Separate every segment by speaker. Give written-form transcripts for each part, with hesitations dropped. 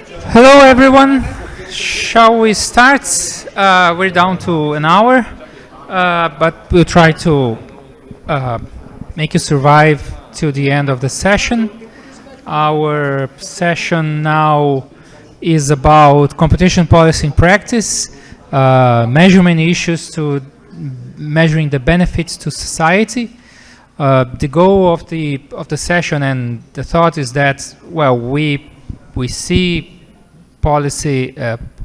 Speaker 1: Hello, everyone. Shall we start? We're down to an hour, but we'll try to make you survive till the end of the session. Our session now is about competition policy in practice, measurement issues to measuring the benefits to society. The goal of the session and the thought is that, well, we see policy,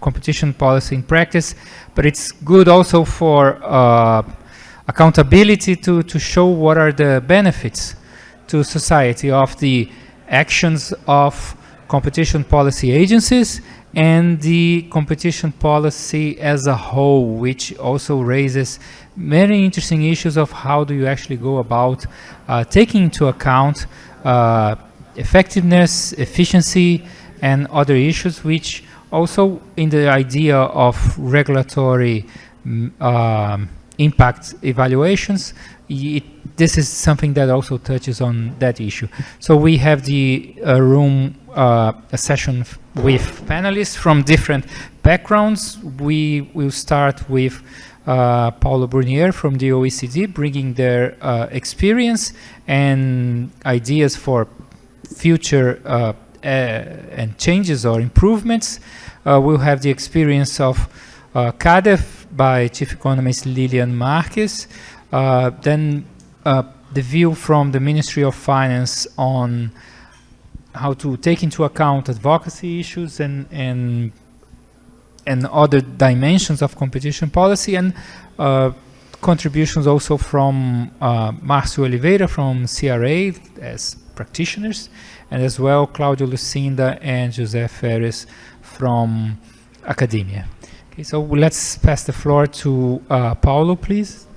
Speaker 1: competition policy in practice, but it's good also for accountability to show what are the benefits to society of the actions of competition policy agencies and the competition policy as a whole, which also raises many interesting issues of how do you actually go about taking into account effectiveness, efficiency, and other issues, which also in the idea of regulatory impact evaluations, this is something that also touches on that issue. So we have the a session with panelists from different backgrounds. We will start with Paulo Burnier from the OECD, bringing their experience and ideas for future and changes or improvements. We'll have the experience of CADE by Chief Economist Lilian Marques. Then the view from the Ministry of Finance on how to take into account advocacy issues and other dimensions of competition policy, and contributions also from Márcio Oliveira from CRA as practitioners, and as well Cláudio, Lucinda, and José Feres from academia. Okay, so let's pass the floor to Paulo, please.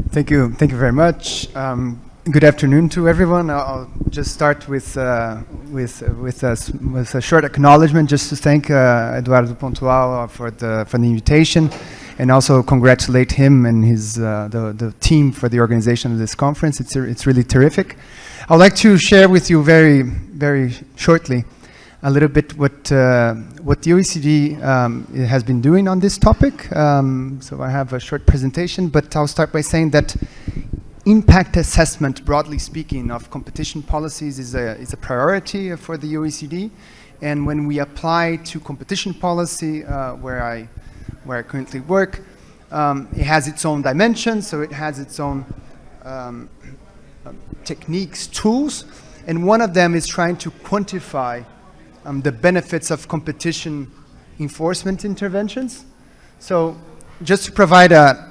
Speaker 2: Thank you very much. Good afternoon to everyone. I'll just start with a short acknowledgement, just to thank Eduardo Pontual for the invitation, and also congratulate him and his the team for the organization of this conference. It's really terrific. I'd like to share with you very shortly a little bit what the OECD has been doing on this topic. So I have a short presentation, but I'll start by saying that impact assessment, broadly speaking, of competition policies is a priority for the OECD. And when we apply to competition policy, where I currently work, it has its own dimensions, so it has its own techniques, tools, and one of them is trying to quantify the benefits of competition enforcement interventions. So just to provide a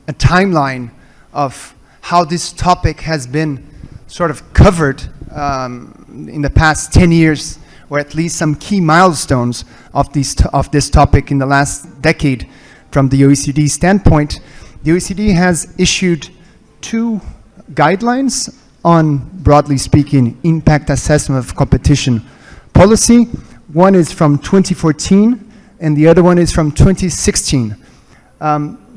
Speaker 2: timeline of how this topic has been sort of covered in the past 10 years, or at least some key milestones of this topic in the last decade from the OECD standpoint. The OECD has issued 2 guidelines on, broadly speaking, impact assessment of competition policy. One is from 2014 and the other one is from 2016.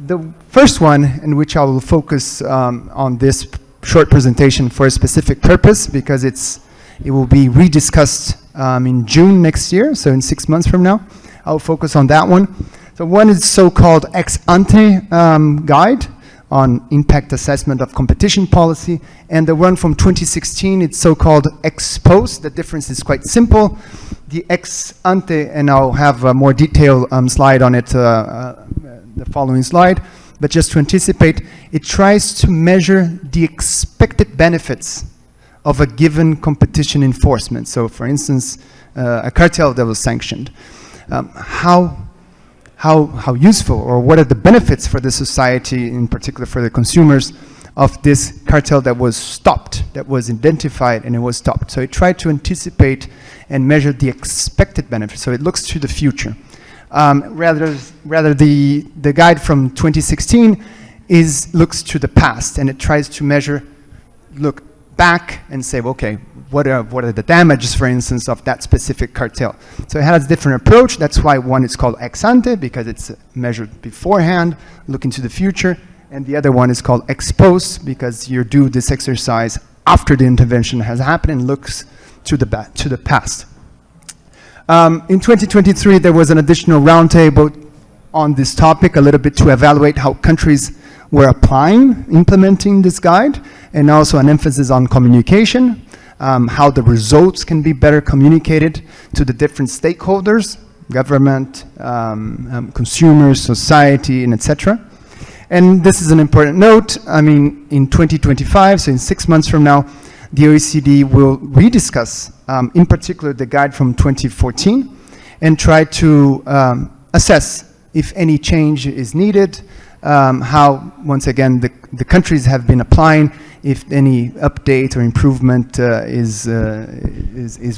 Speaker 2: The first one, in which I will focus on this short presentation for a specific purpose, because it will be rediscussed in June next year, so in 6 months from now. I'll focus on that one. So one is so-called ex-ante guide on impact assessment of competition policy, and the one from 2016, it's so-called ex-post. The difference is quite simple. The ex-ante, and I'll have a more detailed slide on it, the following slide, but just to anticipate, it tries to measure the expected benefits of a given competition enforcement. So for instance, a cartel that was sanctioned. How useful, or what are the benefits for the society, in particular for the consumers, of this cartel that was stopped, that was identified and it was stopped. So it tried to anticipate and measure the expected benefits. So it looks to the future. Rather the guide from 2016 looks to the past, and it tries to look back and say, okay, what are the damages, for instance, of that specific cartel? So it has a different approach. That's why one is called ex ante, because it's measured beforehand, looking to the future, and the other one is called ex post, because you do this exercise after the intervention has happened and looks to the past. In 2023, there was an additional roundtable on this topic, a little bit to evaluate how countries were applying, implementing this guide, and also an emphasis on communication, how the results can be better communicated to the different stakeholders, government, consumers, society, and etc. And this is an important note. I mean, in 2025, so in 6 months from now, the OECD will rediscuss, in particular, the guide from 2014, and try to assess if any change is needed, how, once again, the countries have been applying, if any update or improvement is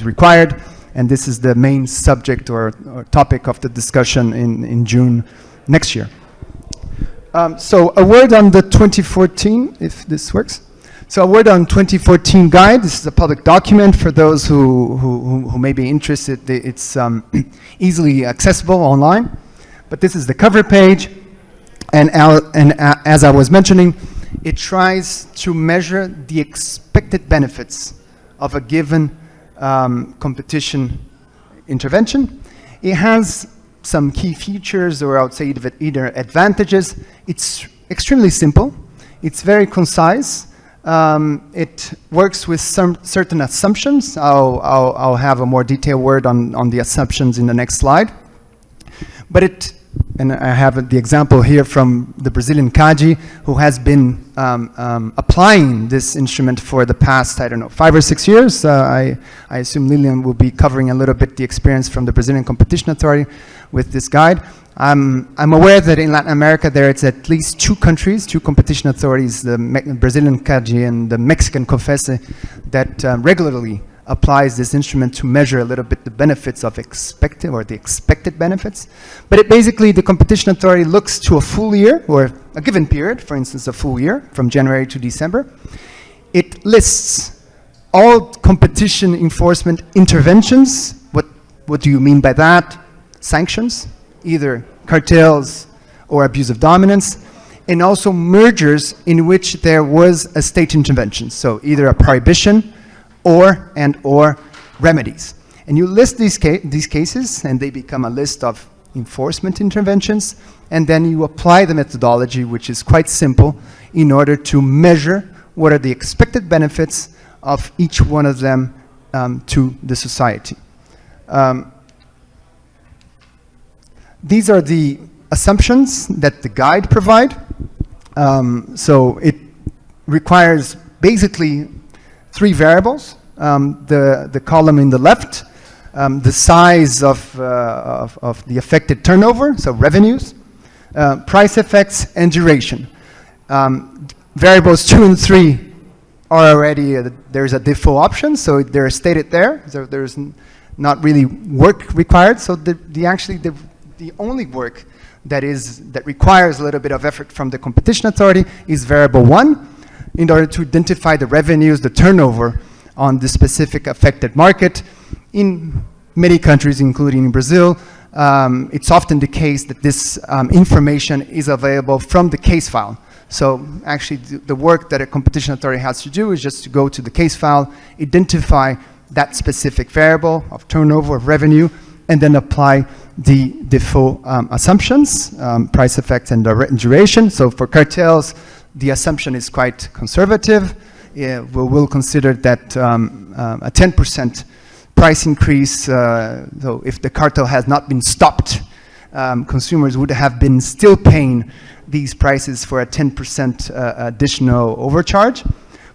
Speaker 2: required. And this is the main subject or topic of the discussion in June next year. So a word on the 2014, if this works. So a word on 2014 guide. This is a public document for those who may be interested. It's easily accessible online. But this is the cover page. And as I was mentioning, it tries to measure the expected benefits of a given competition intervention. It has some key features, or I would say either advantages. It's extremely simple. It's very concise. It works with some certain assumptions. I'll have a more detailed word on the assumptions in the next slide. But and I have the example here from the Brazilian CADE, who has been applying this instrument for the past, I don't know, 5 or 6 years. I assume Lilian will be covering a little bit the experience from the Brazilian Competition Authority with this guide. I'm aware that in Latin America there is at least 2 countries, 2 competition authorities, the Brazilian CADE and the Mexican COFECE, that regularly applies this instrument to measure a little bit the benefits of the expected benefits. But it basically, the competition authority looks to a full year, or a given period, for instance, a full year, from January to December. It lists all competition enforcement interventions. What do you mean by that? Sanctions, either cartels or abuse of dominance, and also mergers in which there was a state intervention. So either a prohibition or remedies. And you list these cases, and they become a list of enforcement interventions, and then you apply the methodology, which is quite simple, in order to measure what are the expected benefits of each one of them to the society. These are the assumptions that the guide provide. So it requires basically 3 variables. The column in the left, the size of the affected turnover, so revenues, price effects, and duration. Variables 2 and 3 are already, there's a default option, so they're stated there. So there's not really work required. So the only work that requires a little bit of effort from the competition authority is variable 1, in order to identify the revenues, the turnover on the specific affected market. In many countries, including in Brazil, it's often the case that this information is available from the case file. So actually the work that a competition authority has to do is just to go to the case file, identify that specific variable of turnover, of revenue, and then apply the default assumptions, price effects and duration. So for cartels, the assumption is quite conservative. We'll consider that a 10% price increase, so if the cartel has not been stopped, consumers would have been still paying these prices for a 10% additional overcharge.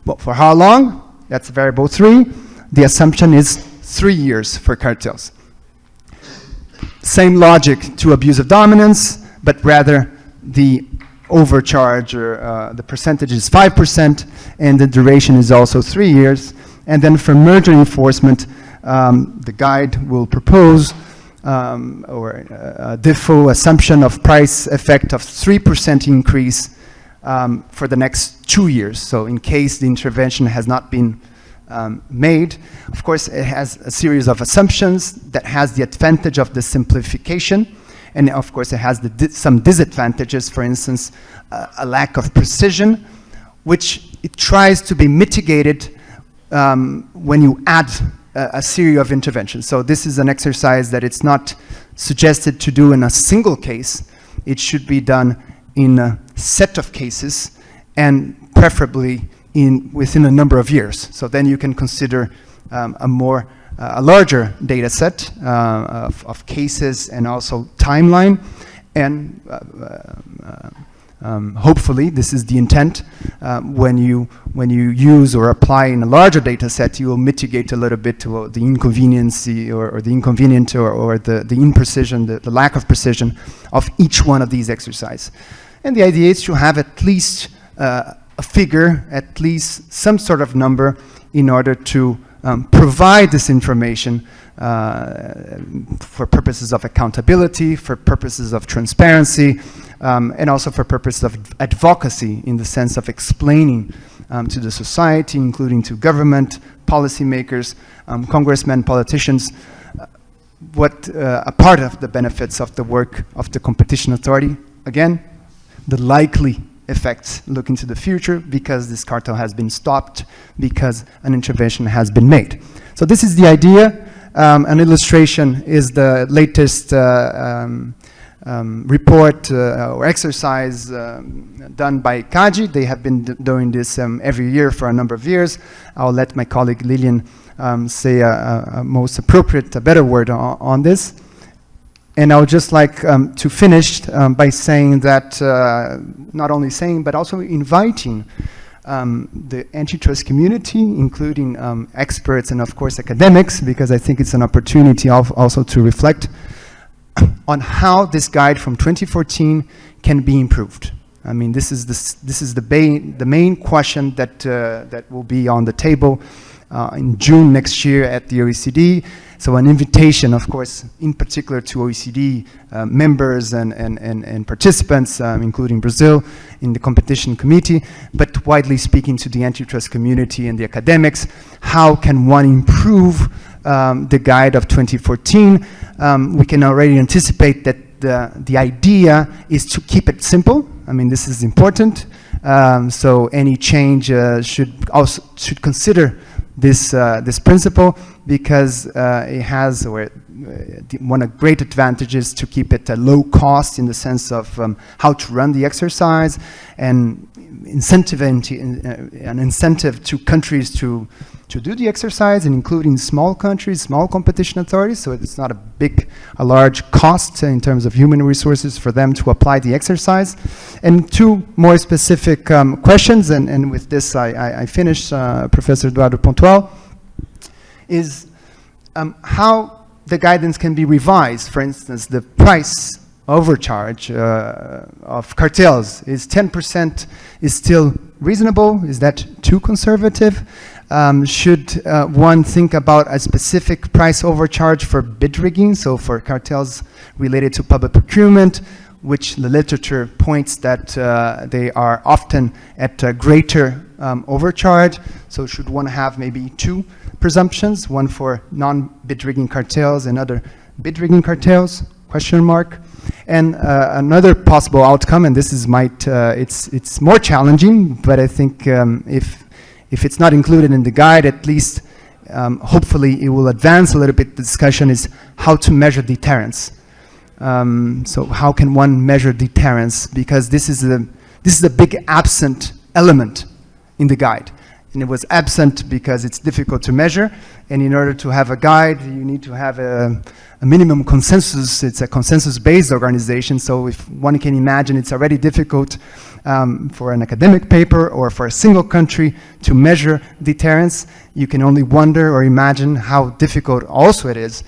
Speaker 2: But for how long? That's variable 3. The assumption is 3 years for cartels. Same logic to abuse of dominance, but rather the overcharge, or the percentage is 5%, and the duration is also 3 years. And then for merger enforcement, the guide will propose a default assumption of price effect of 3% increase for the next 2 years. So in case the intervention has not been made, of course it has a series of assumptions that has the advantage of the simplification. And of course, it has some disadvantages, for instance, a lack of precision, which it tries to be mitigated when you add a series of interventions. So this is an exercise that it's not suggested to do in a single case. It should be done in a set of cases, and preferably within a number of years. So then you can consider a larger data set of cases and also timeline, and hopefully, this is the intent, when you use or apply in a larger data set, you will mitigate a little bit the inconvenience or the inconvenient or the imprecision, the lack of precision of each one of these exercises. And the idea is to have at least a figure, at least some sort of number, in order to provide this information for purposes of accountability, for purposes of transparency, and also for purposes of advocacy, in the sense of explaining to the society, including to government, policymakers, congressmen, politicians, what a part of the benefits of the work of the competition authority. Again, the likely effects looking to the future, because this cartel has been stopped, because an intervention has been made. So this is the idea. An illustration is the latest report or exercise done by CADE. They have been doing this every year for a number of years. I'll let my colleague Lilian say a most appropriate, a better word on this. And I would just like to finish by saying that, not only saying, but also inviting the antitrust community, including experts and of course academics, because I think it's an opportunity also to reflect on how this guide from 2014 can be improved. I mean, this is the main question that will be on the table in June next year at the OECD. So an invitation, of course, in particular to OECD members and participants, including Brazil, in the competition committee, but widely speaking to the antitrust community and the academics. How can one improve the guide of 2014? We can already anticipate that the idea is to keep it simple. I mean, this is important. So any change should consider this principle, because it has one of great advantages to keep it at low cost, in the sense of how to run the exercise, and an incentive to countries to do the exercise, and including small countries, small competition authorities, so it's not a large cost in terms of human resources for them to apply the exercise. And two more specific questions, and with this I finish, Professor Eduardo Pontual, is how the guidance can be revised. For instance, the price overcharge of cartels, is 10% is still reasonable? Is that too conservative? Should one think about a specific price overcharge for bid rigging, so for cartels related to public procurement, which the literature points that they are often at a greater overcharge? So should one have maybe two presumptions, one for non-bid rigging cartels and other bid rigging cartels? Question mark. And another possible outcome, and this is it's more challenging, but I think if it's not included in the guide, at least hopefully it will advance a little bit the discussion, is how to measure deterrence. So how can one measure deterrence? Because this is a big absent element in the guide. And it was absent because it's difficult to measure. And in order to have a guide, you need to have a minimum consensus. It's a consensus-based organization. So if one can imagine, it's already difficult for an academic paper or for a single country to measure deterrence. You can only wonder or imagine how difficult also it is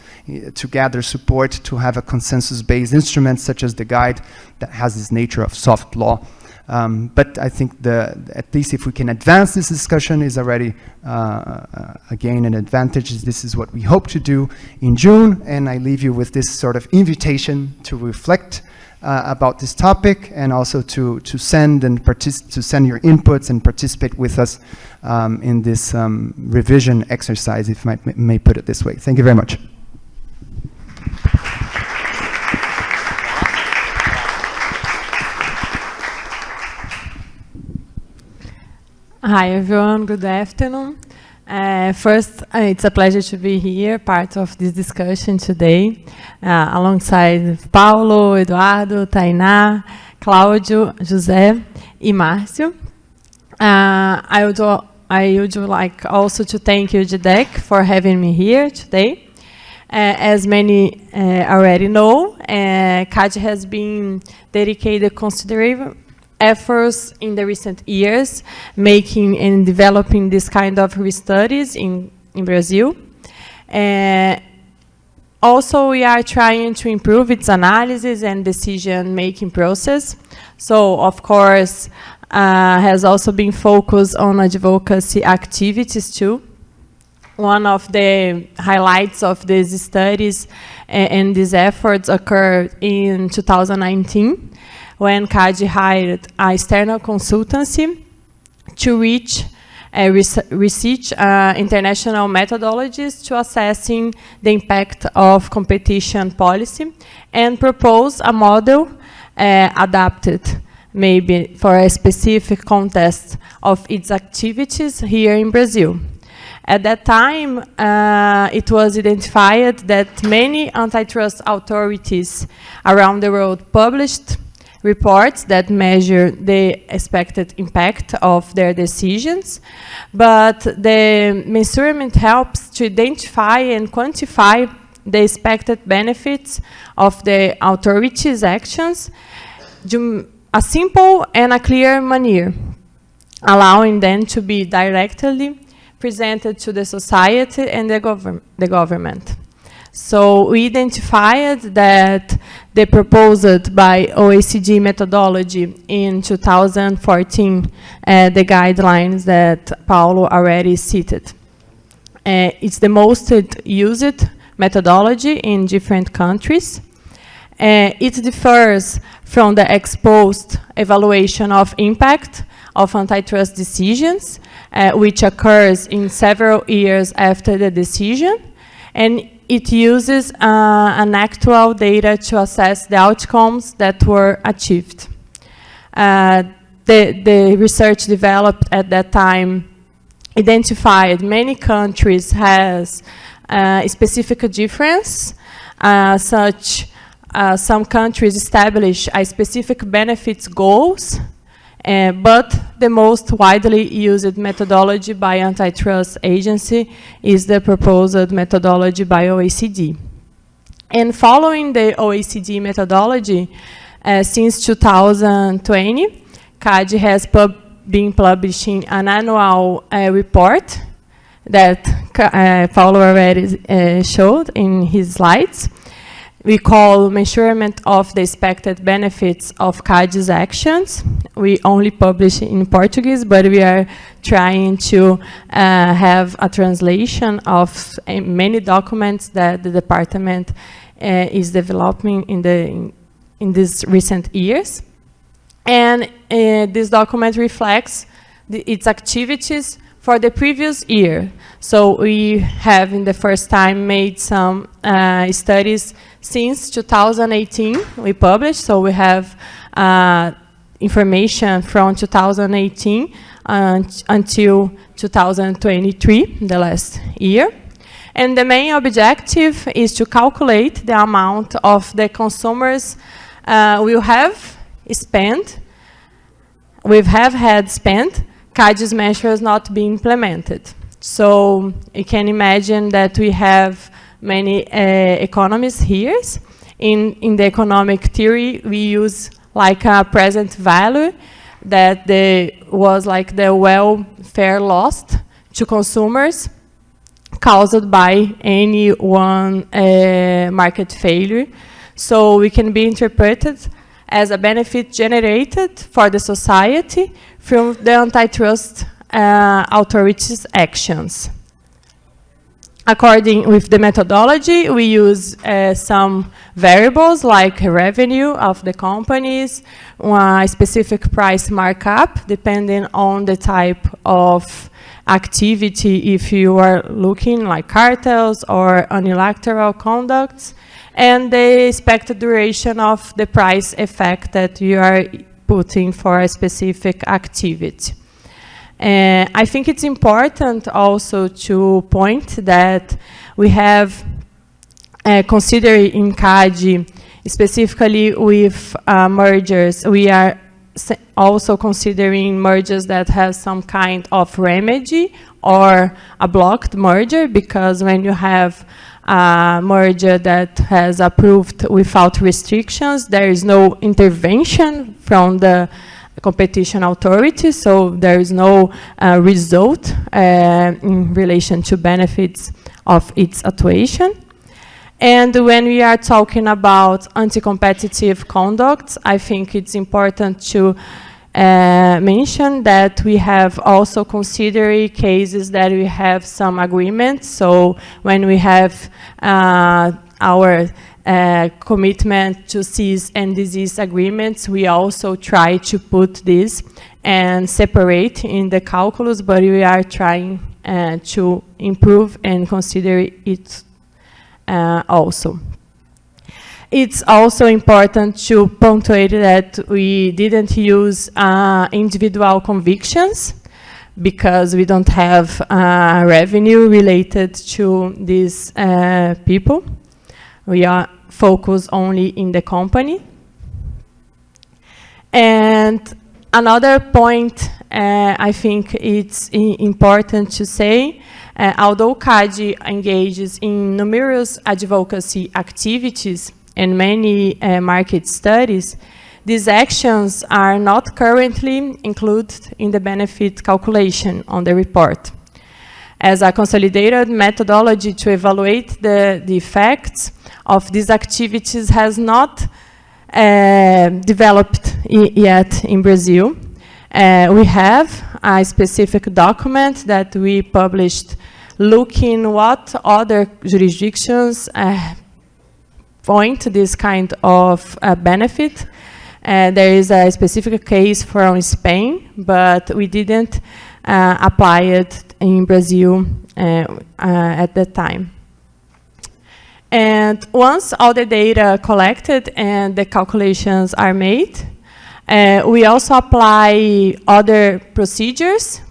Speaker 2: to gather support to have a consensus-based instrument such as the guide that has this nature of soft law. But I think at least if we can advance this discussion is already again an advantage. This is what we hope to do in June, and I leave you with this sort of invitation to reflect about this topic, and also to send your inputs and participate with us in this revision exercise, if I may put it this way. Thank you very much.
Speaker 3: Hi everyone, good afternoon. First, it's a pleasure to be here, part of this discussion today, alongside Paulo, Eduardo, Tainá, Cláudio, José, and Márcio. I would like also to thank you, GDEC, for having me here today. As many already know, CADE has been dedicated considerable efforts in the recent years, making and developing this kind of studies in Brazil. Also, we are trying to improve its analysis and decision-making process. So, of course, has also been focused on advocacy activities too. One of the highlights of these studies and these efforts occurred in 2019, when CADE hired an external consultancy to research international methodologies to assessing the impact of competition policy and propose a model adapted maybe for a specific context of its activities here in Brazil. At that time, it was identified that many antitrust authorities around the world published reports that measure the expected impact of their decisions, but the measurement helps to identify and quantify the expected benefits of the authorities' actions in a simple and a clear manner, allowing them to be directly presented to the society and the government. So we identified that the proposed by OECD methodology in 2014, the guidelines that Paulo already cited. It's the most used methodology in different countries. It differs from the ex-post evaluation of impact of antitrust decisions, which occurs in several years after the decision, and it uses an actual data to assess the outcomes that were achieved. The research developed at that time identified many countries has a specific difference, some countries establish a specific benefits goals, but the most widely used methodology by antitrust agency is the proposed methodology by OECD. And following the OECD methodology, since 2020, CADE has been publishing an annual report that Paulo already showed in his slides. We call measurement of the expected benefits of CADE's actions. We only publish in Portuguese, but we are trying to have a translation of many documents that the department is developing in these recent years. And this document reflects its activities for the previous year. So we have in the first time made some studies since 2018 we published, so we have information from 2018 until 2023, the last year. And the main objective is to calculate the amount of the consumers will have spent, CADE's measures not being implemented. So you can imagine that we have many economies here. In the economic theory, we use like a present value that was like the welfare lost to consumers caused by any one market failure. So we can be interpreted as a benefit generated for the society from the antitrust authorities' actions. According with the methodology, we use some variables like revenue of the companies, a specific price markup, depending on the type of activity, if you are looking like cartels or unilateral conducts, and the expected duration of the price effect that you are putting for a specific activity. I think it's important also to point that we have considered in CADE, specifically with mergers, we are also considering mergers that have some kind of remedy or a blocked merger, because when you have a merger that has approved without restrictions, there is no intervention from the competition authority, so there is no result in relation to benefits of its actuation. And when we are talking about anti-competitive conduct, I think it's important to mention that we have also considered cases that we have some agreements. So when we have our commitment to cease and desist agreements, we also try to put this and separate in the calculus, but we are trying to improve and consider it also. It's also important to punctuate that we didn't use individual convictions, because we don't have revenue related to these people. We are focused only in the company. And another point I think it's important to say, although CADE engages in numerous advocacy activities and many market studies, these actions are not currently included in the benefit calculation on the report. As a consolidated methodology to evaluate the effects of these activities has not developed yet in Brazil. We have a specific document that we published looking what other jurisdictions point to this kind of benefit. There is a specific case from Spain, but we didn't apply it in Brazil at that time. And once all the data collected and the calculations are made, we also apply other procedures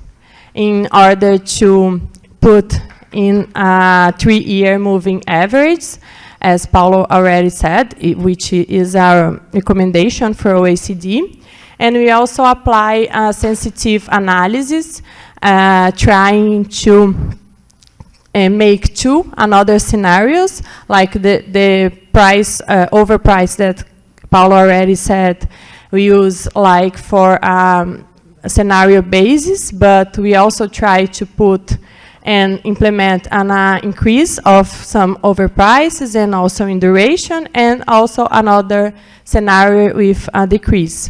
Speaker 3: in order to put in a 3-year moving average, as Paulo already said, which is our recommendation for OECD. And we also apply a sensitive analysis, trying to make 2 another scenarios, like the price, overprice that Paulo already said, we use like for a scenario basis, but we also try to put and implement an increase of some overprices and also in duration, and also another scenario with a decrease.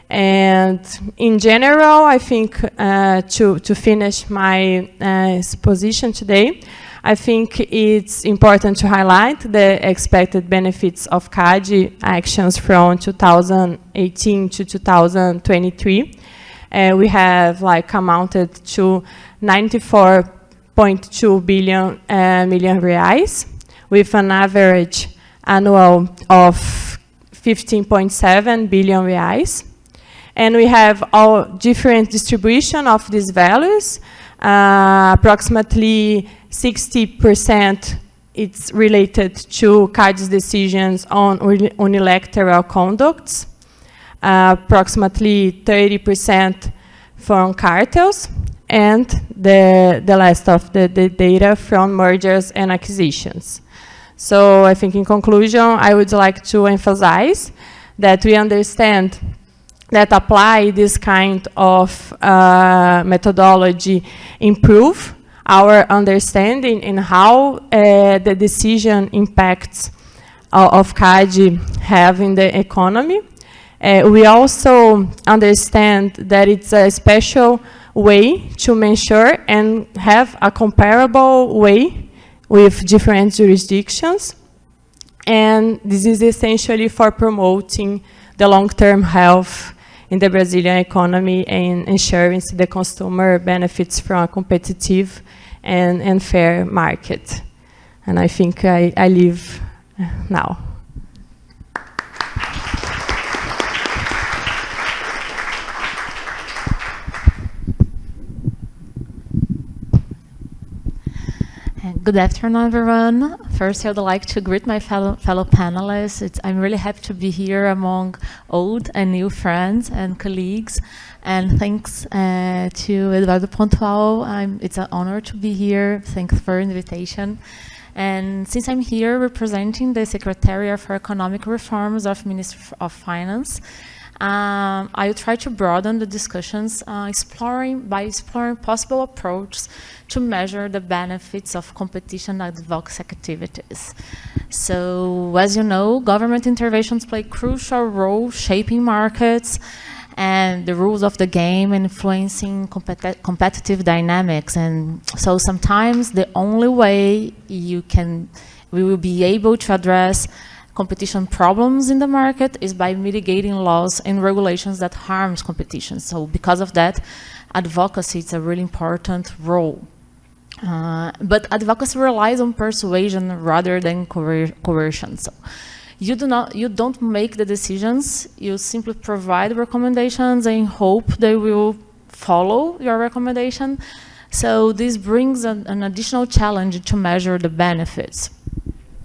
Speaker 3: And in general, I think to finish my exposition today, I think it's important to highlight the expected benefits of CADE actions from 2018 to 2023. We have like amounted to 94.2 million reais, with an average annual of 15.7 billion reais. And we have all different distribution of these values. Approximately 60% it's related to CADE's decisions on unilateral conducts. Approximately 30% from cartels, and the rest of the data from mergers and acquisitions. So I think in conclusion, I would like to emphasize that we understand that apply this kind of methodology improve our understanding in how the decision impacts of CADE have in the economy. We also understand that it's a special way to measure and have a comparable way with different jurisdictions. And this is essentially for promoting the long-term health in the Brazilian economy and ensuring the consumer benefits from a competitive and fair market. And I think I leave now.
Speaker 4: Good afternoon, everyone. First, I would like to greet my fellow panelists. I'm really happy to be here among old and new friends and colleagues. And thanks to Eduardo Pontual. It's an honor to be here. Thanks for the invitation. And since I'm here representing the Secretariat for Economic Reforms of Ministry of Finance, I will try to broaden the discussions exploring possible approaches to measure the benefits of competition advocacy activities. So, as you know, government interventions play a crucial role shaping markets and the rules of the game, influencing competitive dynamics. And so sometimes the only way we will be able to address competition problems in the market is by mitigating laws and regulations that harms competition. So because of that, advocacy is a really important role. But advocacy relies on persuasion rather than coercion. So you don't make the decisions, you simply provide recommendations and hope they will follow your recommendation. So this brings an additional challenge to measure the benefits.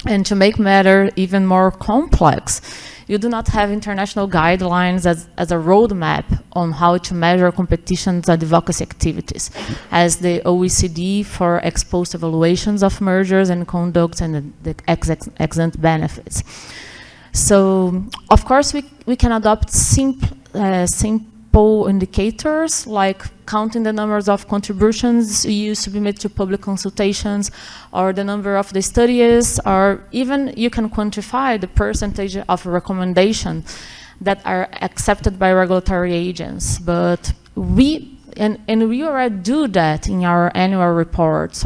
Speaker 4: And to make matter even more complex, you do not have international guidelines as a roadmap on how to measure competition's advocacy activities, as the OECD for ex post evaluations of mergers and conduct and the ex-ante benefits. So, of course, we can adopt simple indicators like counting the numbers of contributions you submit to public consultations, or the number of the studies, or even you can quantify the percentage of recommendation that are accepted by regulatory agents. But we already do that in our annual report.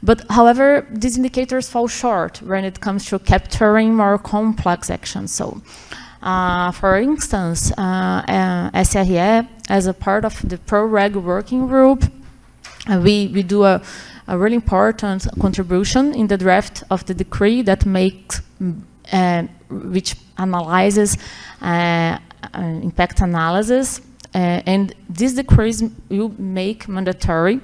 Speaker 4: But however, these indicators fall short when it comes to capturing more complex actions. So, for instance, SRE, as a part of the ProReg working group, we do a really important contribution in the draft of the decree that makes, which analyzes impact analysis, and these decrees will make mandatory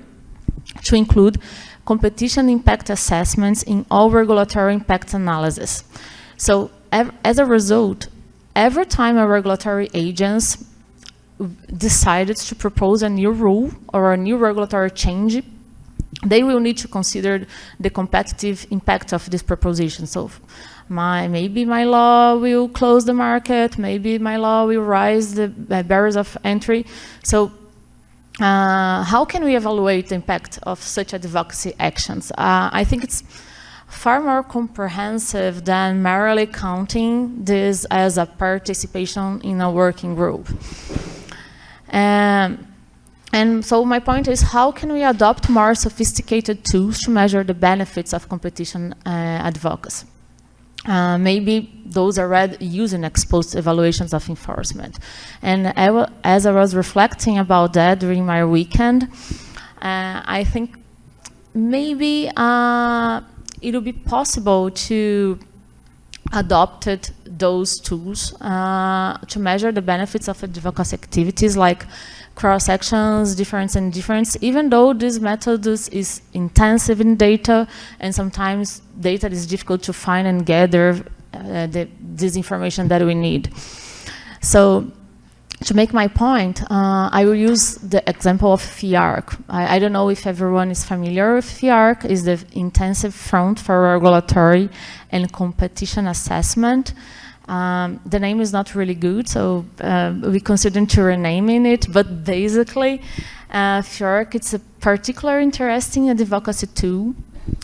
Speaker 4: to include competition impact assessments in all regulatory impact analysis. So, as a result, every time a regulatory agency decided to propose a new rule or a new regulatory change, they will need to consider the competitive impact of this proposition. So maybe my law will close the market, maybe my law will raise the barriers of entry. So how can we evaluate the impact of such advocacy actions? I think it's far more comprehensive than merely counting this as a participation in a working group. And so my point is, how can we adopt more sophisticated tools to measure the benefits of competition advocacy? Maybe those are already using ex-post evaluations of enforcement. And as I was reflecting about that during my weekend, I think maybe it will be possible to adopt those tools to measure the benefits of advocacy activities like cross-sections, difference and difference, even though this method is intensive in data and sometimes data is difficult to find and gather this information that we need. So to make my point, I will use the example of FIARC. I don't know if everyone is familiar with FIARC. It's the Intensive Front for Regulatory and Competition Assessment. The name is not really good, so we consider to renaming it, but basically FIARC, it's a particularly interesting advocacy tool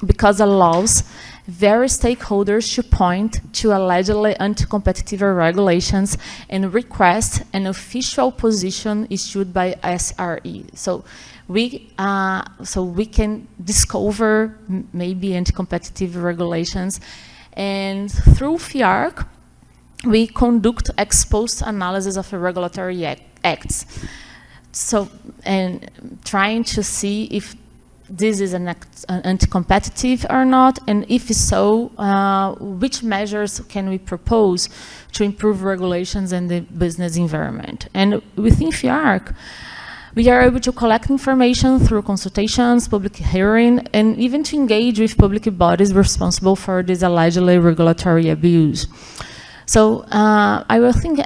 Speaker 4: because it allows various stakeholders to point to allegedly anti-competitive regulations and request an official position issued by SRE. So we can discover maybe anti-competitive regulations, and through FIARC, we conduct ex-post analysis of the regulatory acts. So, and trying to see if this is an anti-competitive or not, and if so, which measures can we propose to improve regulations in the business environment? And within FIARC, We are able to collect information through consultations, public hearing, and even to engage with public bodies responsible for this allegedly regulatory abuse. So I will think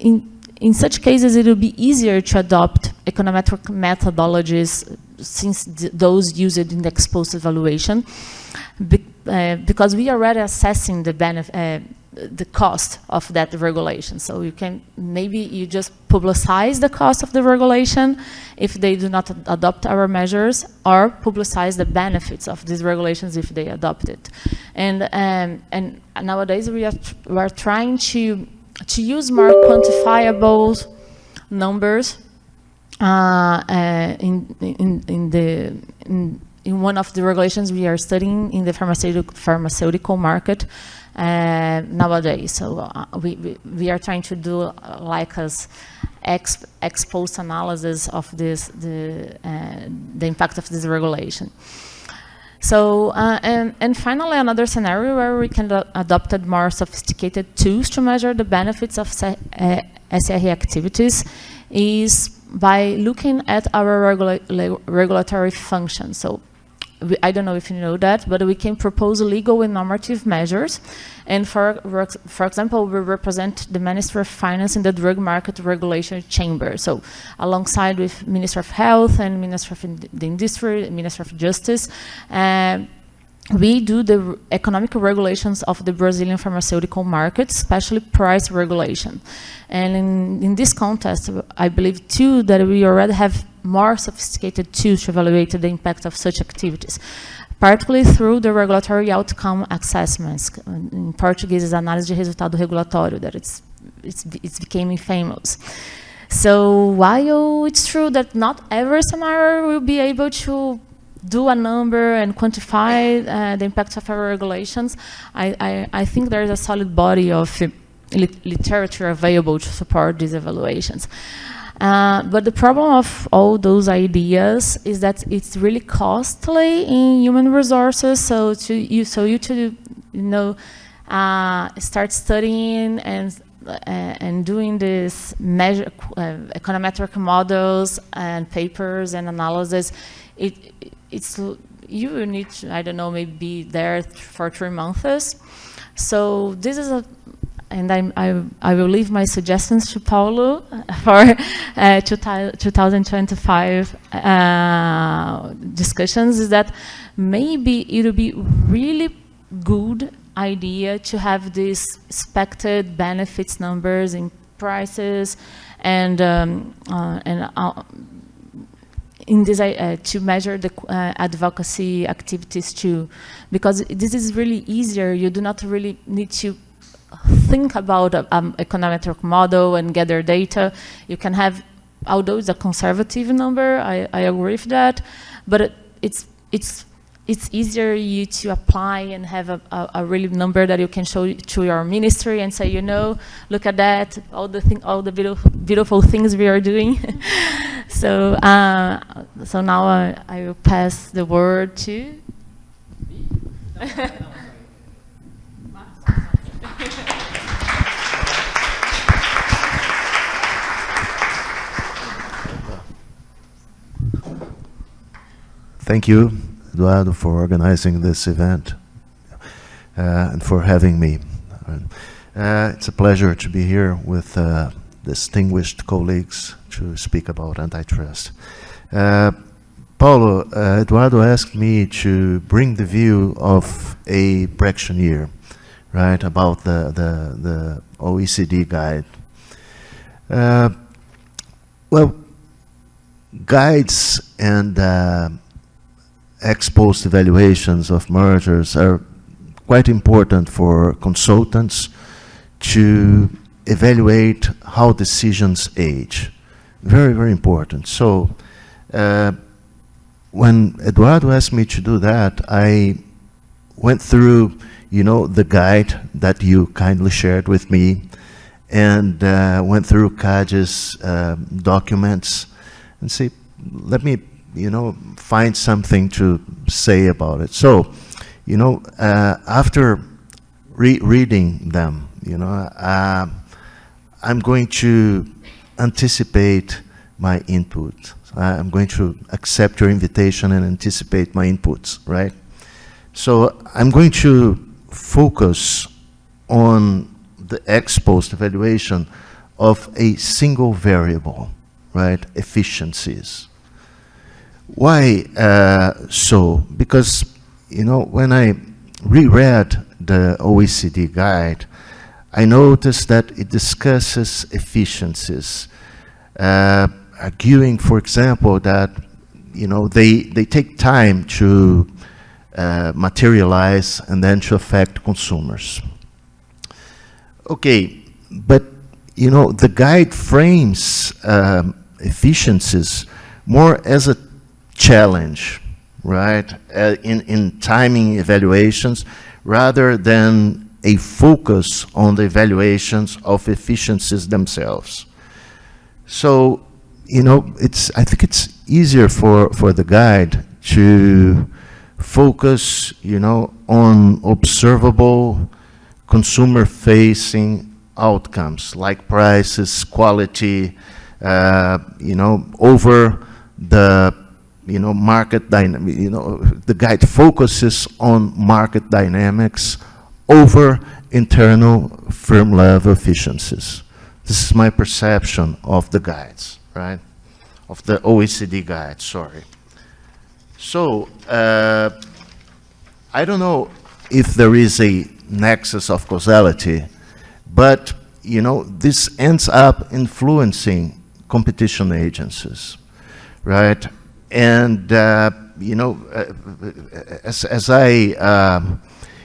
Speaker 4: in such cases it will be easier to adopt econometric methodologies since those used in the exposed evaluation, because we are already assessing the cost of that regulation. So you can, maybe you just publicize the cost of the regulation if they do not adopt our measures, or publicize the benefits of these regulations if they adopt it. And nowadays we are trying to use more quantifiable numbers in one of the regulations we are studying in the pharmaceutical market nowadays. So we are trying to do like as ex post analysis of the impact of this regulation. So and finally, another scenario where we can adopt more sophisticated tools to measure the benefits of SRE activities is by looking at our regulatory function. So I don't know if you know that, but we can propose legal and normative measures. And for example, we represent the Ministry of Finance in the Drug Market Regulation Chamber. So alongside with Ministry of Health and Ministry of the Industry, Ministry of Justice, we do the economic regulations of the Brazilian pharmaceutical market, especially price regulation. And in this context, I believe too that we already have more sophisticated tools to evaluate the impact of such activities, particularly through the regulatory outcome assessments. In Portuguese, is análise de resultado regulatório, that it's becoming famous. So while it's true that not every scenario will be able to do a number and quantify the impact of our regulations, I think there is a solid body of literature available to support these evaluations. But the problem of all those ideas is that it's really costly in human resources. So you start studying and doing this econometric models and papers and analysis. You need to, I don't know, maybe be there for 3 months. So this is and I will leave my suggestions to Paulo for 2025 discussions, is that maybe it would be really good idea to have these expected benefits numbers in prices and in this to measure the advocacy activities too, because this is really easier. You do not really need to think about an econometric model and gather data. You can have, although it's a conservative number, I agree with that, but it's easier you to apply and have a real number that you can show to your ministry and say, look at that, all the beautiful things we are doing. So now I will pass the word to.
Speaker 5: Thank you, Eduardo, for organizing this event and for having me. It's a pleasure to be here with distinguished colleagues to speak about antitrust. Paulo, Eduardo asked me to bring the view of a practitioner, right, about the OECD guide. Well, guides and ex-post evaluations of mergers are quite important for consultants to evaluate how decisions age. Very, very important. So when Eduardo asked me to do that, I went through, the guide that you kindly shared with me, and went through CADE's documents and say, let me find something to say about it. So, after reading them, I'm going to anticipate my input. I'm going to accept your invitation and anticipate my inputs, right? So I'm going to focus on the ex post evaluation of a single variable, right? Efficiencies. Why so? Because, you know, when I reread the OECD guide, I noticed that it discusses efficiencies, arguing, for example, that, you know, they take time to materialize and then to affect consumers. Okay, but, you know, the guide frames efficiencies more as a challenge, right, in timing evaluations, rather than a focus on the evaluations of efficiencies themselves. So, you know, I think it's easier for the guide to focus, you know, on observable consumer-facing outcomes like prices, quality, you know, over the, you know, market dynamic. You know, the guide focuses on market dynamics over internal firm-level efficiencies. This is my perception of the guides, right? Of the OECD guide, sorry. So, I don't know if there is a nexus of causality, but, you know, this ends up influencing competition agencies, right? And, you know, as I,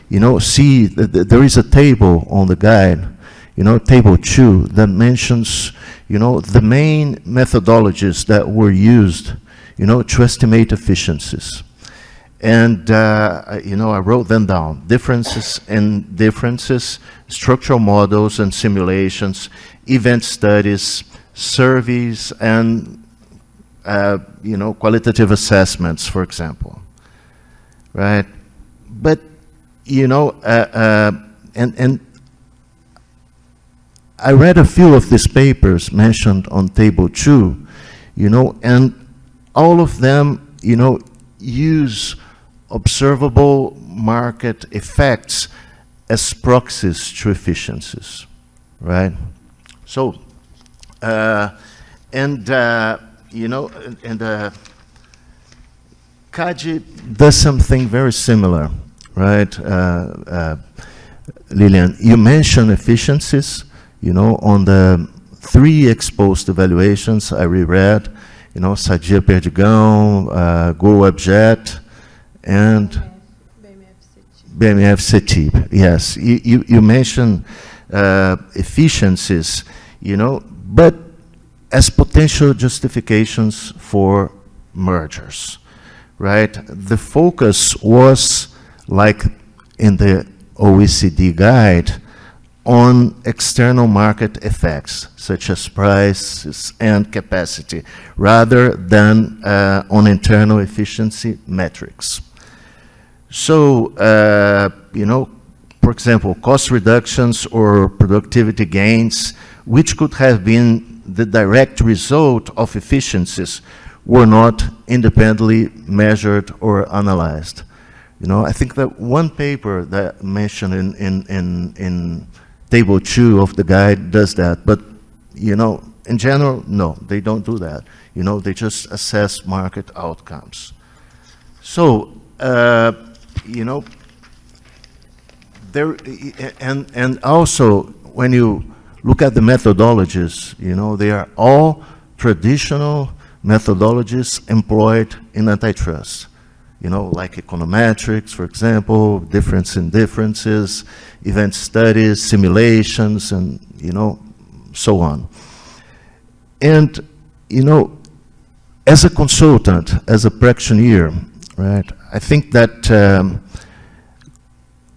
Speaker 5: you know, see that there is a table on the guide, you know, table 2, that mentions, you know, the main methodologies that were used, you know, to estimate efficiencies. And, you know, I wrote them down: differences and differences, structural models and simulations, event studies, surveys, and, you know, qualitative assessments, for example, right? But, you know, and I read a few of these papers mentioned on table 2, you know, and all of them, you know, use observable market effects as proxies to efficiencies, right? So, you know, and CADE does something very similar, right? Lilian, you mentioned efficiencies, you know, on the 3 exposed evaluations I reread, you know, Sadia Perdigão, Go Abjet, and BMF-CETIP. Yes, you mentioned efficiencies, you know, but as potential justifications for mergers, right? The focus was, like in the OECD guide, on external market effects, such as prices and capacity, rather than on internal efficiency metrics. So, you know, for example, cost reductions or productivity gains, which could have been the direct result of efficiencies, were not independently measured or analyzed. You know, I think that one paper that mentioned in table 2 of the guide does that, but, you know, in general, no, they don't do that. You know, they just assess market outcomes. So, you know, there, and also when you look at the methodologies, you know, they are all traditional methodologies employed in antitrust. You know, like econometrics, for example, difference in differences, event studies, simulations, and, you know, so on. And, you know, as a consultant, as a practitioner, right, I think that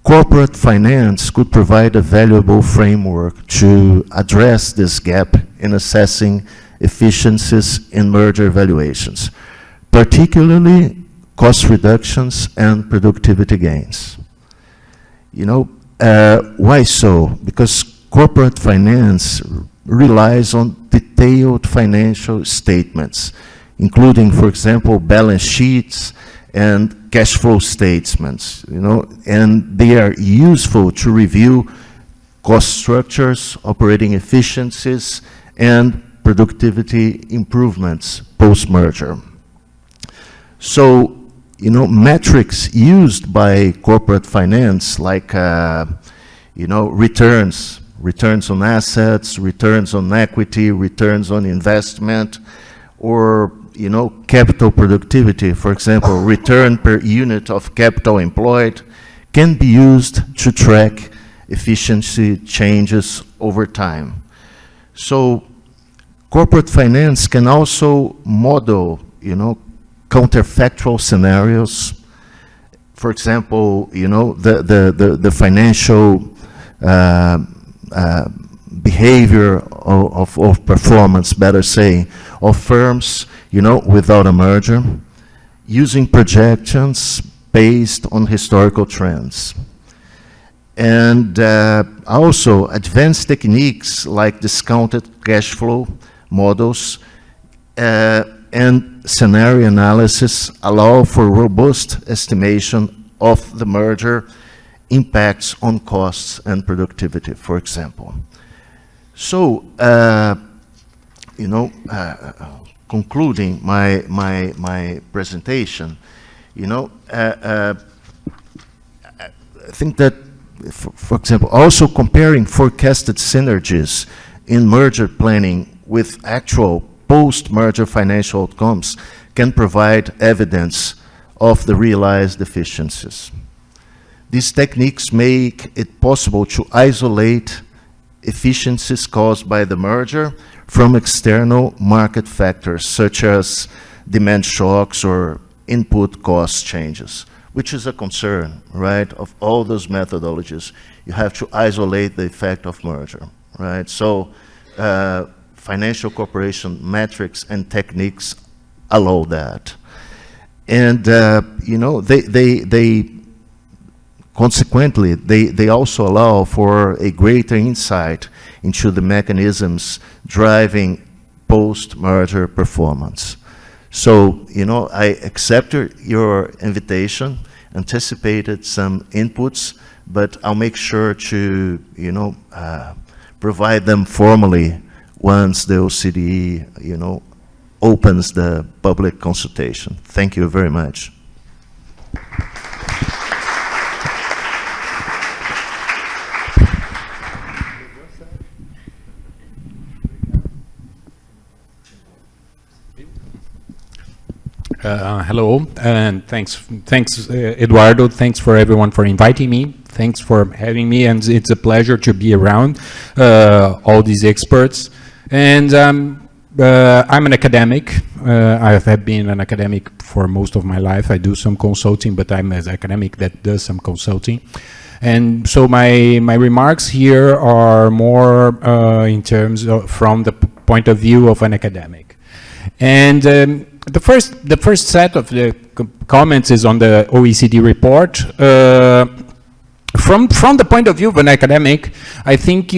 Speaker 5: corporate finance could provide a valuable framework to address this gap in assessing efficiencies in merger evaluations, particularly cost reductions and productivity gains. You know, why so? Because corporate finance relies on detailed financial statements, including, for example, balance sheets and cash flow statements, and they are useful to review cost structures, operating efficiencies, and productivity improvements post-merger. So, metrics used by corporate finance, like, returns on assets, returns on equity, returns on investment, or, capital productivity, for example, return per unit of capital employed, can be used to track efficiency changes over time. So, corporate finance can also model, counterfactual scenarios. For example, the financial behavior of performance, better say, of firms, without a merger, using projections based on historical trends. And also advanced techniques like discounted cash flow models and scenario analysis allow for robust estimation of the merger impacts on costs and productivity, for example. So, concluding my presentation, I think that, for example, also comparing forecasted synergies in merger planning with actual post-merger financial outcomes can provide evidence of the realized efficiencies. These techniques make it possible to isolate efficiencies caused by the merger from external market factors such as demand shocks or input cost changes, which is a concern, right, of all those methodologies. You have to isolate the effect of merger, right? So financial corporation metrics and techniques allow that. And, consequently, they also allow for a greater insight into the mechanisms driving post-merger performance. So, I accepted your invitation, anticipated some inputs, but I'll make sure to, provide them formally once the OCDE, opens the public consultation. Thank you very much.
Speaker 6: Hello, and thanks, Eduardo. Thanks for everyone for inviting me. Thanks for having me, and it's a pleasure to be around all these experts. And I'm an academic. I have been an academic for most of my life. I do some consulting, but I'm an academic that does some consulting. And so my remarks here are more in terms of from the point of view of an academic. And the first set of the comments is on the OECD report. From the point of view of an academic, I think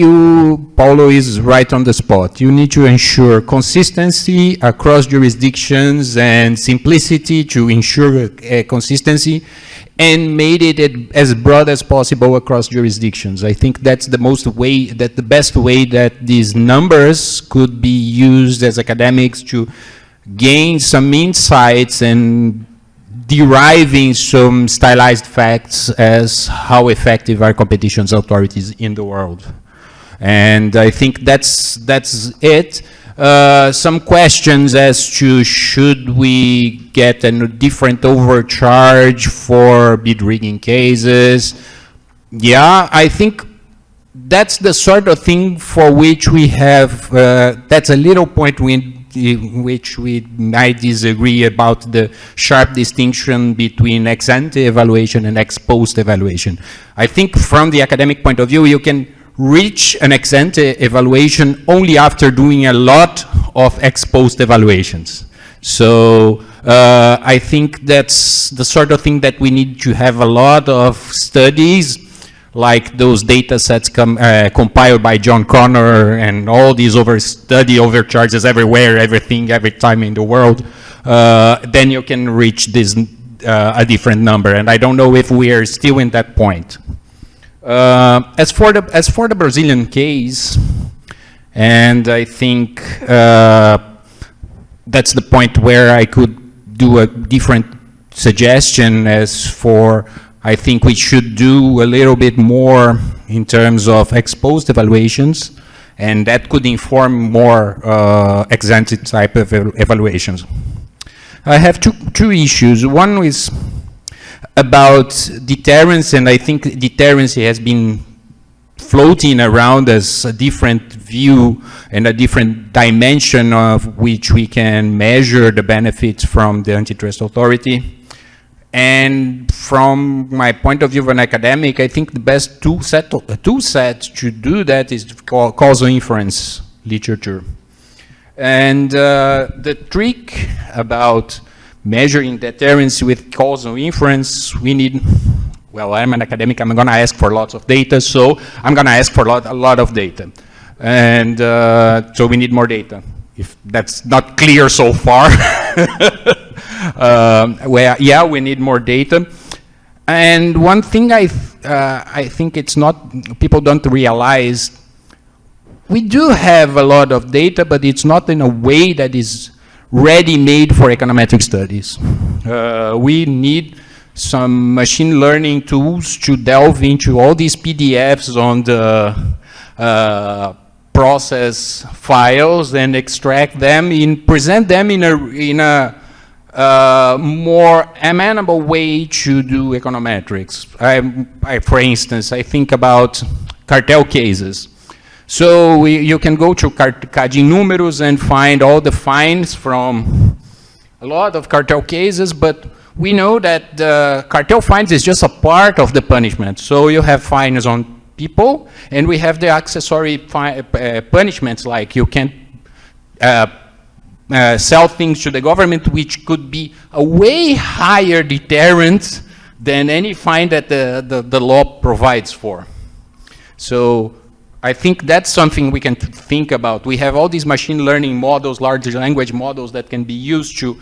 Speaker 6: Paulo is right on the spot. You need to ensure consistency across jurisdictions and simplicity to ensure consistency, and made it as broad as possible across jurisdictions. I think that's the best way that these numbers could be used as academics to gain some insights and deriving some stylized facts as how effective are competition authorities in the world. And I think that's it. Some questions as to should we get a different overcharge for bid rigging cases? Yeah, I think that's the sort of thing for which we have, that's a little point in which we might disagree about the sharp distinction between ex-ante evaluation and ex-post evaluation. I think from the academic point of view, you can reach an ex-ante evaluation only after doing a lot of ex-post evaluations. So I think that's the sort of thing that we need to have a lot of studies, like those data sets compiled by John Connor and all these overcharges everywhere, everything, every time in the world, then you can reach this a different number. And I don't know if we are still in that point. As for the Brazilian case, and I think that's the point where I could do a different suggestion. As for, I think we should do a little bit more in terms of exposed evaluations, and that could inform more ex-ante type of evaluations. I have two issues. One is about deterrence, and I think deterrence has been floating around as a different view and a different dimension of which we can measure the benefits from the antitrust authority. And from my point of view of an academic, I think the best tool set to do that is causal inference literature. And the trick about measuring deterrence with causal inference, we need, well, I'm an academic, I'm going to ask for lots of data, so I'm going to ask for a lot of data. And so we need more data. If that's not clear so far, well, yeah, we need more data. And one thing I think it's not, people don't realize, we do have a lot of data, but it's not in a way that is ready-made for econometric studies. We need some machine learning tools to delve into all these PDFs on the process files and extract them and present them in a more amenable way to do econometrics. For instance, I think about cartel cases. So you can go to CADE números and find all the fines from a lot of cartel cases, but we know that the cartel fines is just a part of the punishment. So you have fines on people, and we have the accessory punishments, like you can sell things to the government, which could be a way higher deterrent than any fine that the law provides for. So I think that's something we can think about. We have all these machine learning models, large language models that can be used to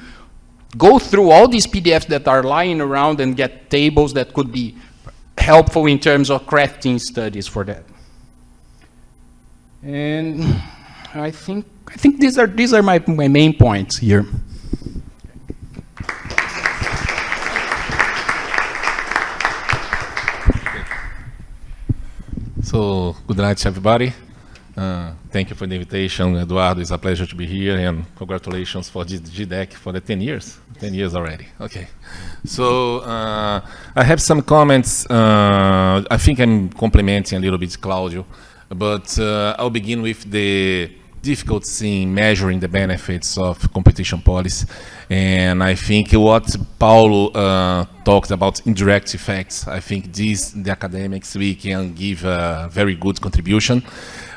Speaker 6: go through all these PDFs that are lying around and get tables that could be helpful in terms of crafting studies for that. And I think these are my main points here.
Speaker 7: So, good night, everybody. Thank you for the invitation, Eduardo. It's a pleasure to be here, and congratulations for GDEC for the 10 years. 10 years already. Okay. So, I have some comments. I think I'm complimenting a little bit Cláudio, but I'll begin with the difficulty in measuring the benefits of competition policy. And I think what Paulo talked about indirect effects, I think the academics, we can give a very good contribution.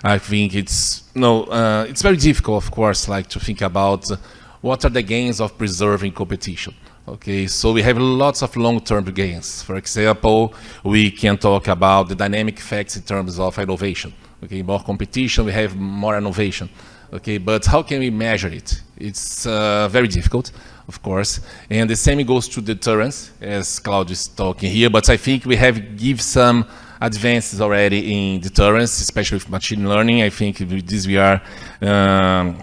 Speaker 7: I think it's very difficult, of course, like to think about what are the gains of preserving competition. Okay, so we have lots of long-term gains. For example, we can talk about the dynamic effects in terms of innovation. Okay, more competition, we have more innovation. Okay, but how can we measure it? It's very difficult, of course. And the same goes to deterrence, as Cláudio is talking here. But I think we have give some advances already in deterrence, especially with machine learning. I think with this we are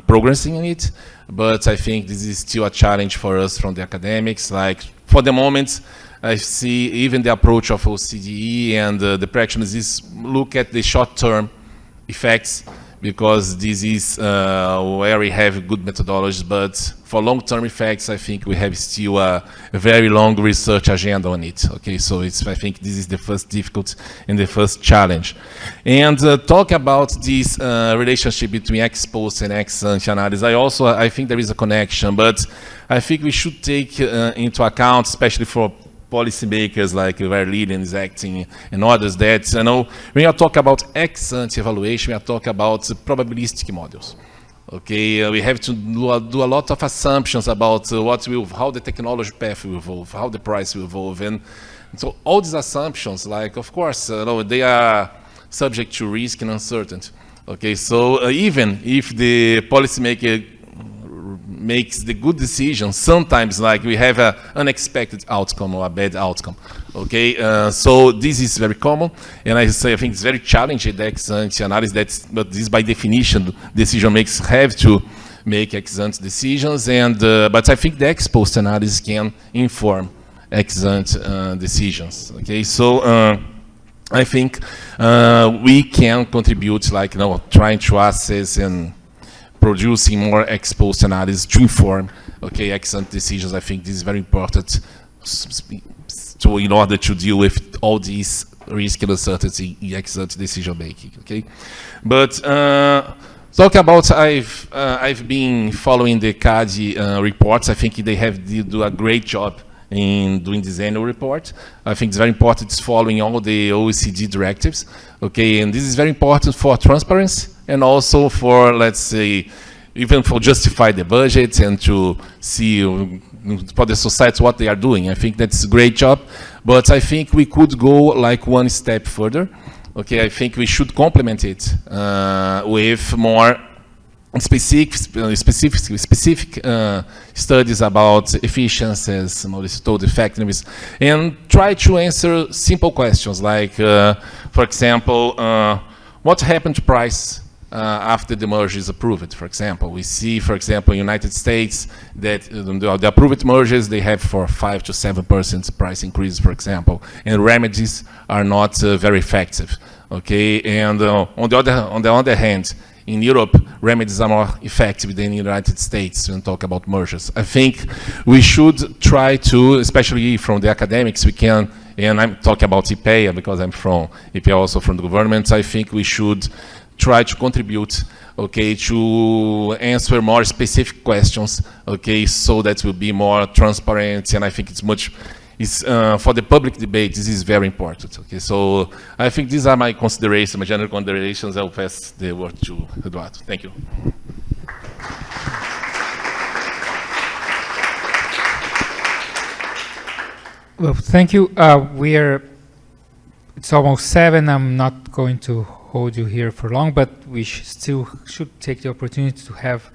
Speaker 7: progressing in it. But I think this is still a challenge for us from the academics. Like, for the moment, I see even the approach of OCDE and the practitioners is look at the short-term effects, because this is where we have good methodologies, but for long-term effects, I think we have still a very long research agenda on it. Okay, so I think this is the first difficulty and the first challenge. And talk about this relationship between ex-post and ex-ante analysis. I think there is a connection, but I think we should take into account, especially for policymakers like where Lilian is acting and others, that when you talk about ex-ante evaluation, we are talking about probabilistic models. Okay, we have to do a lot of assumptions about how the technology path will evolve, how the price will evolve, and So all these assumptions, like, of course, no, they are subject to risk and uncertainty. Okay, so even if the policymaker makes the good decision, sometimes like we have an unexpected outcome or a bad outcome. Okay, so this is very common, and I think it's very challenging, the ex-ante analysis, but this by definition, decision makers have to make ex-ante decisions, and but I think the ex-post analysis can inform ex-ante decisions. Okay, so I think we can contribute, like, trying to assess and producing more ex-post analysis to inform, okay, ex-ante decisions. I think this is very important in order to deal with all these risk and uncertainty in ex-ante decision making. Okay, but talking about, I've been following the CADE reports. I think they do a great job in doing this annual report. I think it's very important, it's following all the OECD directives. Okay, and this is very important for transparency and also for, let's say, even for justify the budget and to see for the society what they are doing. I think that's a great job, but I think we could go like one step further. Okay, I think we should complement it with more specific studies about efficiencies, total effectiveness, and try to answer simple questions like, for example, what happened to price after the merger is approved? For example, we see, for example, in the United States that the approved mergers, they have for 5 to 7% price increase, for example, and remedies are not very effective. Okay, and on the other hand, in Europe, remedies are more effective than in the United States when we talk about mergers. I think we should try to, especially from the academics, we can, and I'm talking about IPEA because I'm from IPEA, also from the government. I think we should try to contribute, okay, to answer more specific questions, okay, so that will be more transparent. And I think it's much, for the public debate, this is very important. Okay, so I think these are my considerations, my general considerations. I'll pass the word to Eduardo. Thank you.
Speaker 1: Well, thank you. It's almost 7. I'm not going to hold you here for long, but we still should take the opportunity to have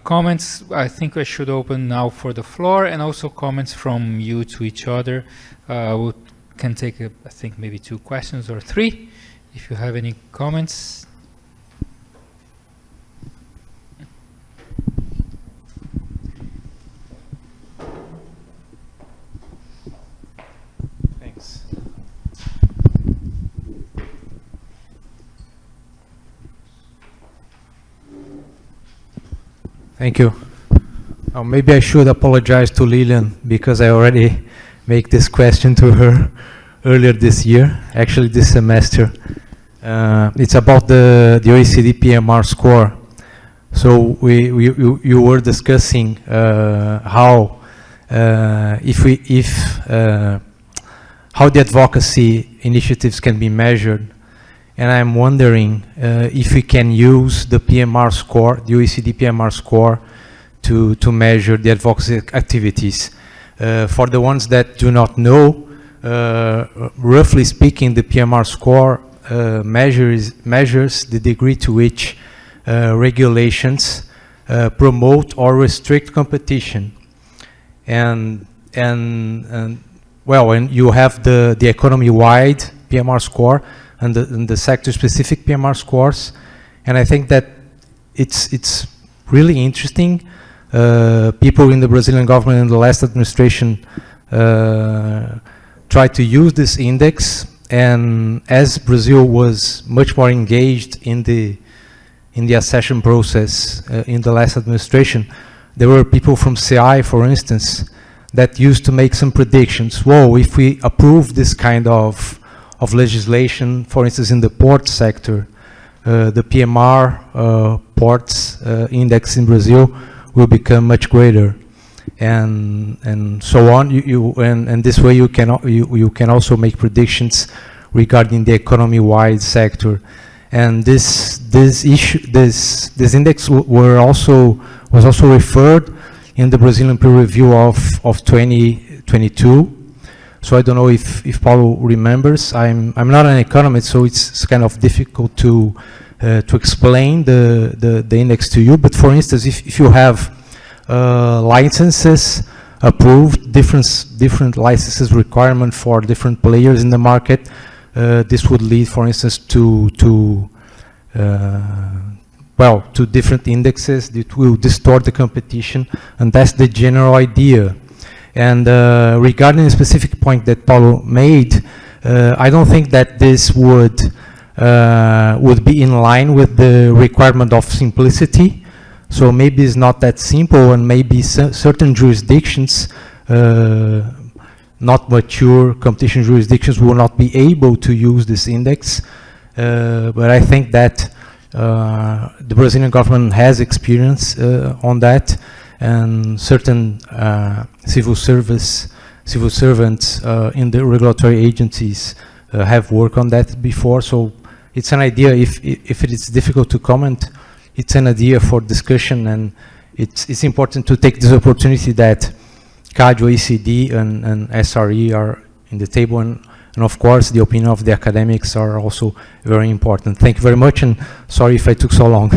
Speaker 1: comments. I think I should open now for the floor and also comments from you to each other. We can take, I think, maybe 2 questions or 3, if you have any comments. Thanks.
Speaker 8: Thank you. Maybe I should apologize to Lilian because I already made this question to her earlier this year, actually this semester. It's about the OECD PMR score. So you were discussing how how the advocacy initiatives can be measured. And I'm wondering if we can use the PMR score, the OECD PMR score, to measure the advocacy activities. For the ones that do not know, roughly speaking, the PMR score measures the degree to which regulations promote or restrict competition. And you have the economy-wide PMR score, and the sector-specific PMR scores, and I think that it's really interesting. People in the Brazilian government in the last administration tried to use this index, and as Brazil was much more engaged in the accession process in the last administration, there were people from CI, for instance, that used to make some predictions. Whoa, if we approve this kind of legislation, for instance, in the port sector, the PMR ports index in Brazil will become much greater, and so on. And this way you can also make predictions regarding the economy-wide sector. And this index was also referred in the Brazilian peer review of 2022. So I don't know if Paulo remembers. I'm not an economist, so it's kind of difficult to explain the index to you. But for instance, if you have licenses approved, different licenses requirement for different players in the market, this would lead, for instance, to different indexes that will distort the competition, and that's the general idea. And regarding the specific point that Paulo made, I don't think that this would be in line with the requirement of simplicity. So maybe it's not that simple, and maybe certain jurisdictions, not mature competition jurisdictions, will not be able to use this index. But I think that the Brazilian government has experience on that, and certain civil servants in the regulatory agencies have worked on that before. So it's an idea. If it is difficult to comment, it's an idea for discussion, and it's important to take this opportunity that CADE, OECD, and SRE are in the table, and of course the opinion of the academics are also very important. Thank you very much, and sorry if I took so long.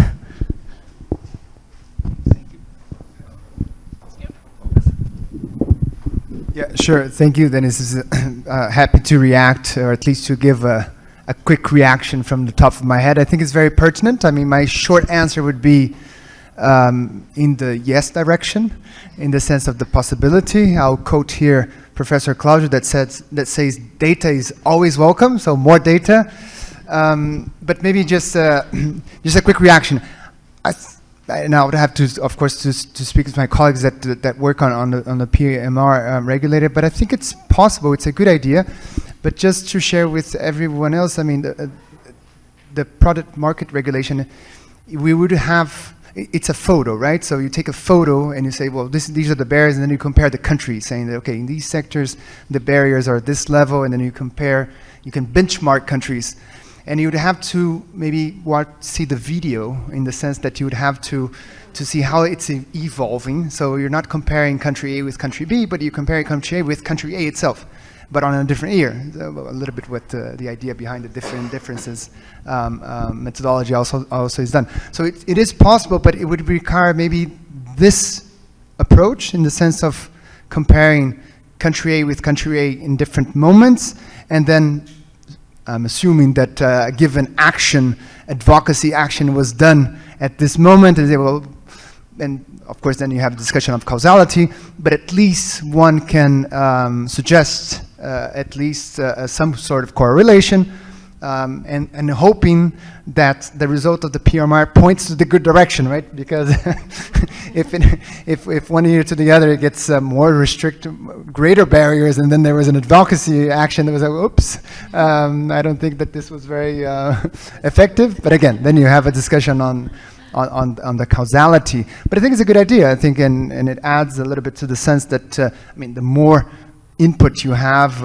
Speaker 2: Yeah, sure. Thank you, Dennis. Happy to react, or at least to give a quick reaction from the top of my head. I think it's very pertinent. I mean, my short answer would be in the yes direction, in the sense of the possibility. I'll quote here Professor Cláudio that says data is always welcome, so more data. But maybe just a quick reaction. Now I would have to, of course, to speak with my colleagues that work on the PMR regulator, but I think it's possible. It's a good idea. But just to share with everyone else, I mean, the product market regulation, we would have, it's a photo, right? So you take a photo and you say, well, these are the barriers, and then you compare the countries, saying that, okay, in these sectors, the barriers are this level, and then you can benchmark countries. And you would have to maybe see the video, in the sense that you would have to see how it's evolving. So you're not comparing country A with country B, but you compare country A with country A itself, but on a different year. A little bit what the idea behind the differences methodology also is done. So it is possible, but it would require maybe this approach, in the sense of comparing country A with country A in different moments, and then I'm assuming that a given advocacy action was done at this moment, and they will, and of course then you have a discussion of causality, but at least one can suggest at least some sort of correlation, and hoping that the result of the PMR points to the good direction, right? Because if one year to the other it gets more restrictive, greater barriers, and then there was an advocacy action that was like, oops, I don't think that this was very effective. But again, then you have a discussion on the causality. But I think it's a good idea. I think, and it adds a little bit to the sense that I mean, the more input you have,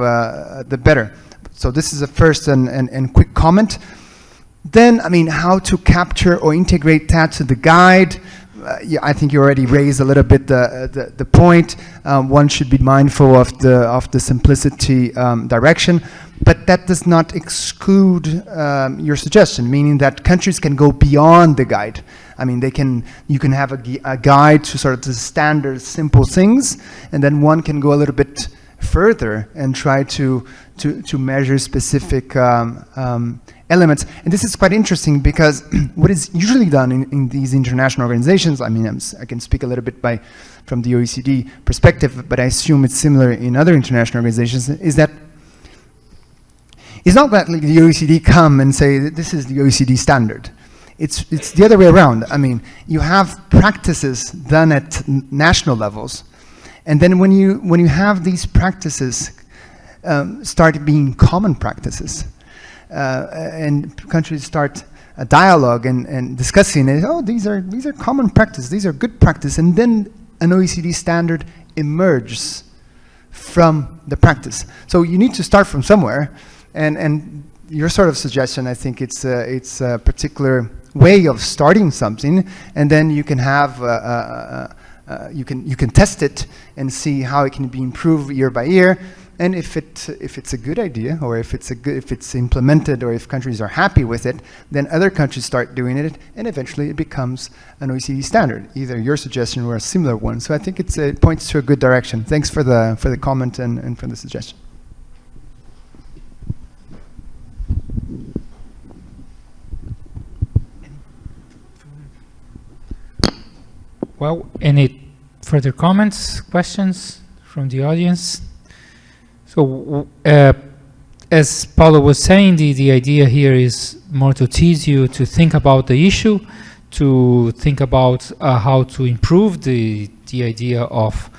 Speaker 2: the better. So this is a first and quick comment. Then, I mean, how to capture or integrate that to the guide. Yeah, I think you already raised a little bit the point. One should be mindful of the simplicity direction, but that does not exclude your suggestion, meaning that countries can go beyond the guide. I mean, you can have a guide to sort of the standard simple things, and then one can go a little bit further and try to measure specific elements. And this is quite interesting, because what is usually done in these international organizations, I mean, I can speak a little bit from the OECD perspective, but I assume it's similar in other international organizations, is that it's not that like the OECD come and say that this is the OECD standard. It's the other way around. I mean, you have practices done at national levels, and then when you have these practices start being common practices, and countries start a dialogue and discussing it, oh, these are common practice, these are good practice, and then an OECD standard emerges from the practice. So you need to start from somewhere, and your sort of suggestion, I think it's a particular way of starting something, and then you can have you can test it and see how it can be improved year by year. And if it's a good idea, or if it's implemented, or if countries are happy with it, then other countries start doing it, and eventually it becomes an OECD standard, either your suggestion or a similar one. So I think it points to a good direction. Thanks for the comment and for the suggestion.
Speaker 1: Well, any further comments, questions from the audience? So, as Paulo was saying, the idea here is more to tease you to think about the issue, to think about how to improve the idea of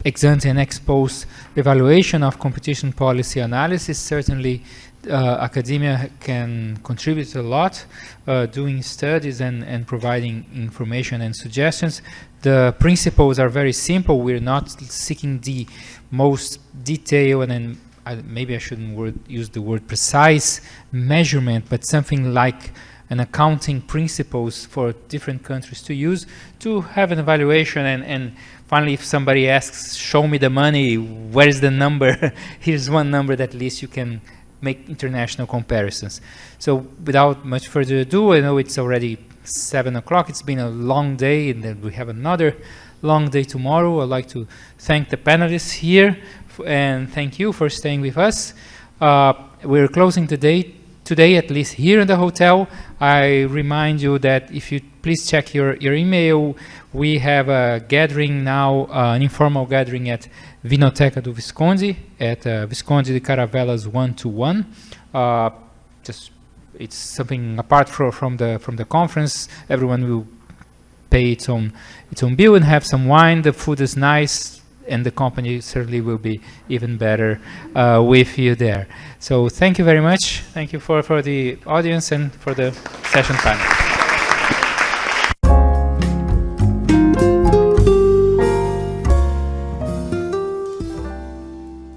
Speaker 1: ex-ante and ex-post evaluation of competition policy analysis. Certainly, academia can contribute a lot, doing studies and providing information and suggestions. The principles are very simple. We're not seeking the most detailed, and then maybe I shouldn't use the word precise measurement, but something like an accounting principles for different countries to use to have an evaluation. And finally, if somebody asks, show me the money, where is the number? Here's one number that at least you can make international comparisons. So without much further ado, I know it's already 7 o'clock. It's been a long day, and then we have another long day tomorrow. I'd like to thank the panelists here, and thank you for staying with us. We're closing the day today, at least here in the hotel. I remind you that if you please check your email, we have a gathering now, an informal gathering at Vinoteca do Visconde, at Visconde de Caravelas 121. It's something apart from the conference. Everyone will pay its own bill and have some wine. The food is nice, and the company certainly will be even better with you there. So thank you very much. Thank you for the audience and for the session panel.